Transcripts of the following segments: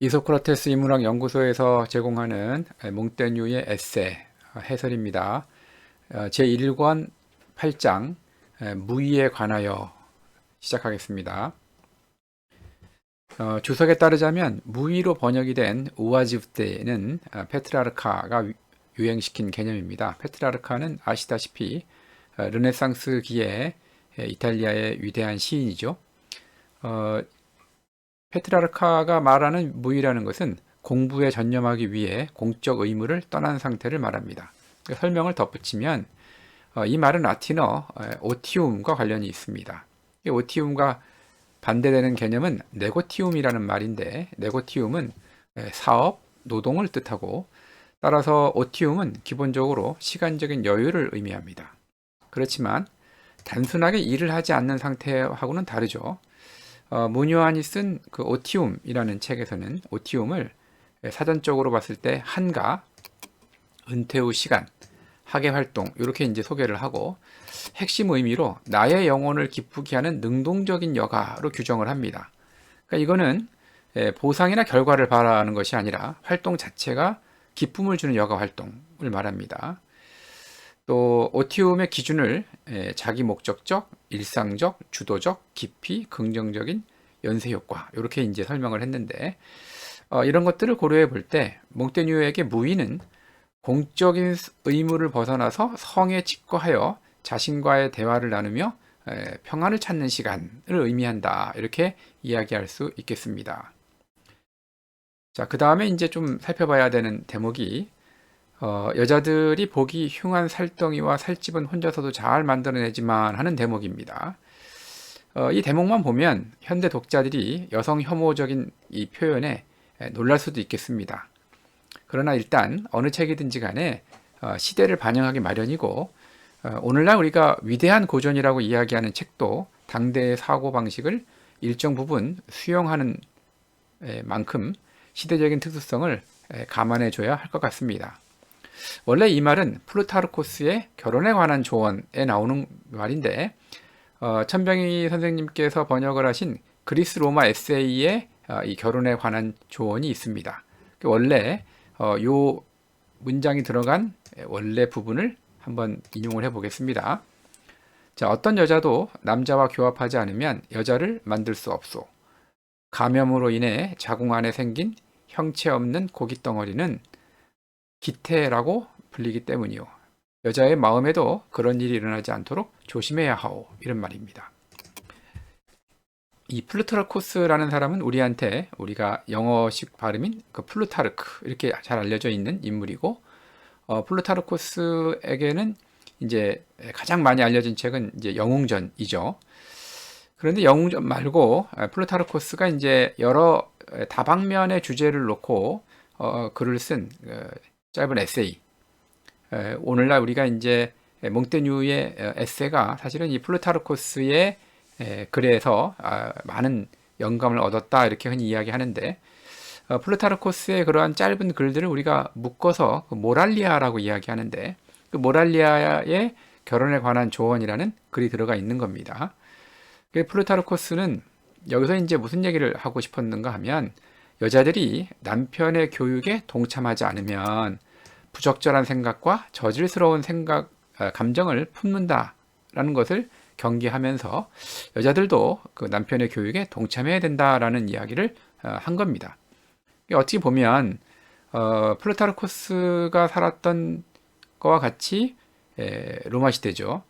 이소크라테스 인문학 연구소에서 제공하는 몽테뉴의 에세 해설입니다. 제1권 8장 무의에 관하여 시작하겠습니다. 주석에 따르자면 무의로 번역이 된 우아지브테는 페트라르카가 유행시킨 개념입니다. 페트라르카는 아시다시피 르네상스기에 이탈리아의 위대한 시인이죠. 페트라르카가 말하는 무의라는 것은 공부에 전념하기 위해 공적 의무를 떠난 상태를 말합니다. 설명을 덧붙이면 이 말은 라틴어 오티움과 관련이 있습니다. 이 오티움과 반대되는 개념은 네고티움이라는 말인데, 네고티움은 사업, 노동을 뜻하고, 따라서 오티움은 기본적으로 시간적인 여유를 의미합니다. 그렇지만 단순하게 일을 하지 않는 상태하고는 다르죠. 무뇨한이 쓴 그 오티움이라는 책에서는 오티움을 사전적으로 봤을 때 한가, 은퇴 후 시간, 학예 활동 이렇게 이제 소개를 하고, 핵심 의미로 나의 영혼을 기쁘게 하는 능동적인 여가로 규정을 합니다. 그러니까 이거는 보상이나 결과를 바라는 것이 아니라 활동 자체가 기쁨을 주는 여가 활동을 말합니다. 또 오티움의 기준을 자기 목적적, 일상적, 주도적, 깊이 긍정적인 연쇄 효과 이렇게 이제 설명을 했는데, 이런 것들을 고려해 볼 때 몽테뉴에게 무의는 공적인 의무를 벗어나서 성에 직거하여 자신과의 대화를 나누며 평안을 찾는 시간을 의미한다, 이렇게 이야기할 수 있겠습니다. 자, 그 다음에 이제 좀 살펴봐야 되는 대목이 여자들이 보기 흉한 살덩이와 살집은 혼자서도 잘 만들어내지만 하는 대목입니다. 이 대목만 보면 현대 독자들이 여성 혐오적인 이 표현에 놀랄 수도 있겠습니다. 그러나 일단 어느 책이든지 간에 시대를 반영하기 마련이고, 오늘날 우리가 위대한 고전이라고 이야기하는 책도 당대의 사고방식을 일정 부분 수용하는 만큼 시대적인 특수성을 감안해 줘야 할 것 같습니다. 원래 이 말은 플루타르코스의 결혼에 관한 조언에 나오는 말인데, 천병희 선생님께서 번역을 하신 그리스 로마 에세이에 이 결혼에 관한 조언이 있습니다. 원래 요 문장이 들어간 원래 부분을 한번 인용을 해 보겠습니다. 자, 어떤 여자도 남자와 교합하지 않으면 여자를 만들 수 없소. 감염으로 인해 자궁 안에 생긴 형체 없는 고깃덩어리는 기태라고 불리기 때문이요. 여자의 마음에도 그런 일이 일어나지 않도록 조심해야 하오, 이런 말입니다. 이 플루타르코스라는 사람은 우리가 영어식 발음인 그 플루타르크 이렇게 잘 알려져 있는 인물이고, 플루타르코스에게는 이제 가장 많이 알려진 책은 이제 영웅전이죠. 그런데 영웅전 말고 플루타르코스가 이제 여러 다방면의 주제를 놓고 글을 쓴 짧은 에세이, 오늘날 우리가 이제 몽테뉴의 에세가 사실은 이 플루타르코스의 글에서 많은 영감을 얻었다, 이렇게 흔히 이야기하는데, 플루타르코스의 그러한 짧은 글들을 우리가 묶어서 그 모랄리아라고 이야기하는데, 그 모랄리아의 결혼에 관한 조언이라는 글이 들어가 있는 겁니다. 그 플루타르코스는 여기서 이제 무슨 얘기를 하고 싶었는가 하면, 여자들이 남편의 교육에 동참하지 않으면 부적절한 생각과 저질스러운 감정을 품는다라는 것을 경계하면서 여자들도 그 남편의 교육에 동참해야 된다라는 이야기를 한 겁니다. 어떻게 보면 플루타르코스가 살았던 거와 같이 로마 시대죠.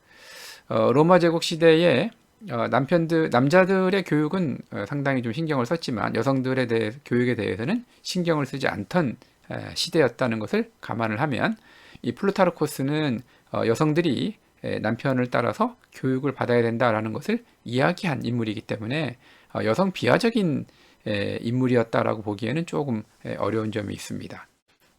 로마 제국 시대에 남자들의 교육은 상당히 좀 신경을 썼지만 여성들의 교육에 대해서는 신경을 쓰지 않던 시대였다는 것을 감안을 하면, 이 플루타르코스는 여성들이 남편을 따라서 교육을 받아야 된다라는 것을 이야기한 인물이기 때문에 여성 비하적인 인물이었다라고 보기에는 조금 어려운 점이 있습니다.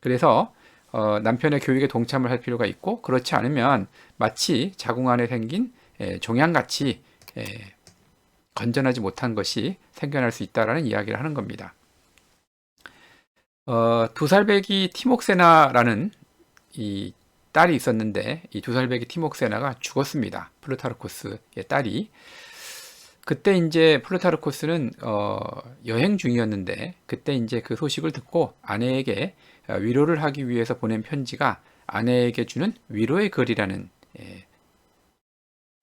그래서 남편의 교육에 동참을 할 필요가 있고, 그렇지 않으면 마치 자궁 안에 생긴 종양같이 건전하지 못한 것이 생겨날 수 있다라는 이야기를 하는 겁니다. 두살배기 티목세나라는 이 딸이 있었는데, 이 두살배기 티목세나가 죽었습니다. 플루타르코스의 딸이. 그때 이제 플루타르코스는 여행 중이었는데 그때 이제 그 소식을 듣고 아내에게 위로를 하기 위해서 보낸 편지가 아내에게 주는 위로의 글이라는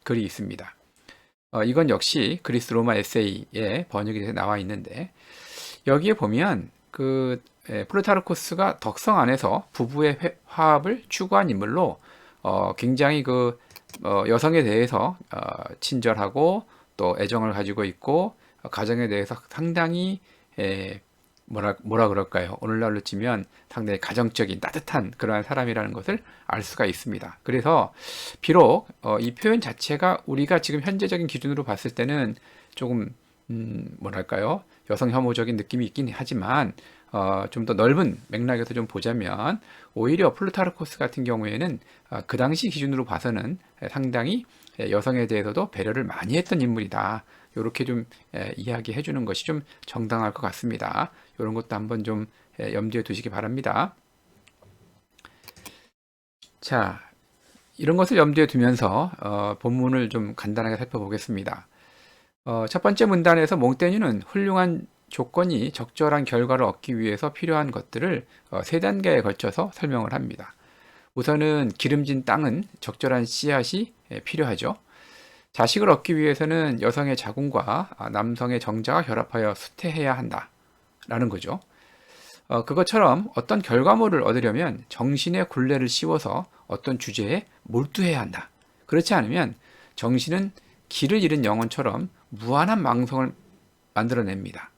글이 있습니다. 이건 역시 그리스 로마 에세이에 번역이 돼서 나와 있는데 여기에 보면 플루타르코스가 덕성 안에서 부부의 화합을 추구한 인물로 굉장히 여성에 대해서 친절하고 또 애정을 가지고 있고 가정에 대해서 상당히 뭐라 그럴까요? 오늘날로 치면 상당히 가정적인 따뜻한 그러한 사람이라는 것을 알 수가 있습니다. 그래서 비록 이 표현 자체가 우리가 지금 현재적인 기준으로 봤을 때는 조금 뭐랄까요? 여성 혐오적인 느낌이 있긴 하지만 좀 더 넓은 맥락에서 좀 보자면 오히려 플루타르코스 같은 경우에는 그 당시 기준으로 봐서는 상당히 여성에 대해서도 배려를 많이 했던 인물이다. 이렇게 좀 이야기해 주는 것이 좀 정당할 것 같습니다. 이런 것도 한번 좀 염두에 두시기 바랍니다. 자, 이런 것을 염두에 두면서 본문을 좀 간단하게 살펴보겠습니다. 첫 번째 문단에서 몽테뉴는 훌륭한 조건이 적절한 결과를 얻기 위해서 필요한 것들을 세 단계에 걸쳐서 설명을 합니다. 우선은 기름진 땅은 적절한 씨앗이 필요하죠. 자식을 얻기 위해서는 여성의 자궁과 남성의 정자가 결합하여 수태해야 한다라는 거죠. 그것처럼 어떤 결과물을 얻으려면 정신의 굴레를 씌워서 어떤 주제에 몰두해야 한다. 그렇지 않으면 정신은 길을 잃은 영혼처럼 무한한 망성을 만들어냅니다.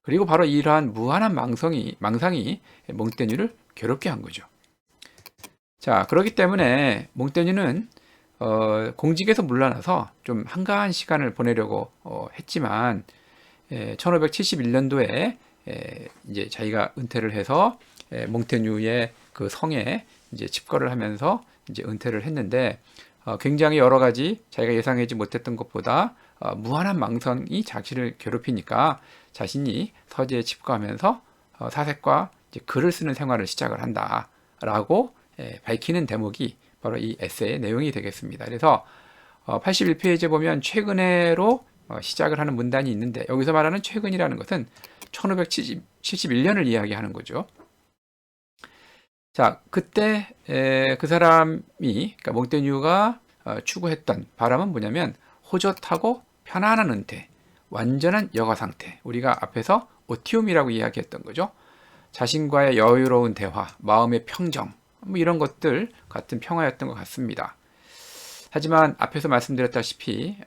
그리고 바로 이러한 무한한 망상이 몽테뉴를 괴롭게 한 거죠. 자, 그렇기 때문에 몽테뉴는 공직에서 물러나서 좀 한가한 시간을 보내려고 했지만 1571년도에 이제 자기가 은퇴를 해서 몽테뉴의 그 성에 이제 집거를 하면서 이제 은퇴를 했는데 굉장히 여러 가지 자기가 예상하지 못했던 것보다 무한한 망상이 자신을 괴롭히니까 자신이 서재에 집거하면서 사색과 이제 글을 쓰는 생활을 시작을 한다라고 밝히는 대목이 바로 이 에세이의 내용이 되겠습니다. 그래서 81페이지에 보면 최근에로 시작을 하는 문단이 있는데 여기서 말하는 최근이라는 것은 1571년을 이야기하는 거죠. 자, 그때 그 사람이 그러니까 몽테뉴가 추구했던 바람은 뭐냐면 호젓하고 편안한 은퇴, 완전한 여가 상태. 우리가 앞에서 오티움이라고 이야기했던 거죠. 자신과의 여유로운 대화, 마음의 평정, 뭐 이런 것들 같은 평화였던 것 같습니다. 하지만 앞에서 말씀드렸다시피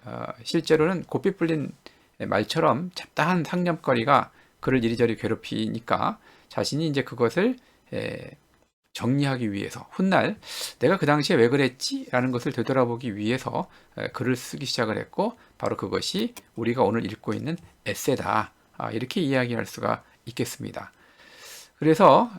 실제로는 고삐 풀린 말처럼 잡다한 상념거리가 그를 이리저리 괴롭히니까 자신이 이제 그것을 정리하기 위해서 훗날 내가 그 당시에 왜 그랬지? 라는 것을 되돌아보기 위해서 글을 쓰기 시작을 했고 바로 그것이 우리가 오늘 읽고 있는 에세다. 이렇게 이야기할 수가 있겠습니다. 그래서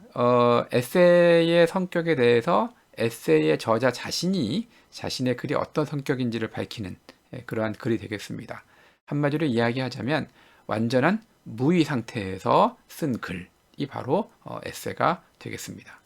에세이의 성격에 대해서 에세이의 저자 자신이 자신의 글이 어떤 성격인지를 밝히는 그러한 글이 되겠습니다. 한마디로 이야기하자면 완전한 무의 상태에서 쓴 글이 바로 에세이가 되겠습니다.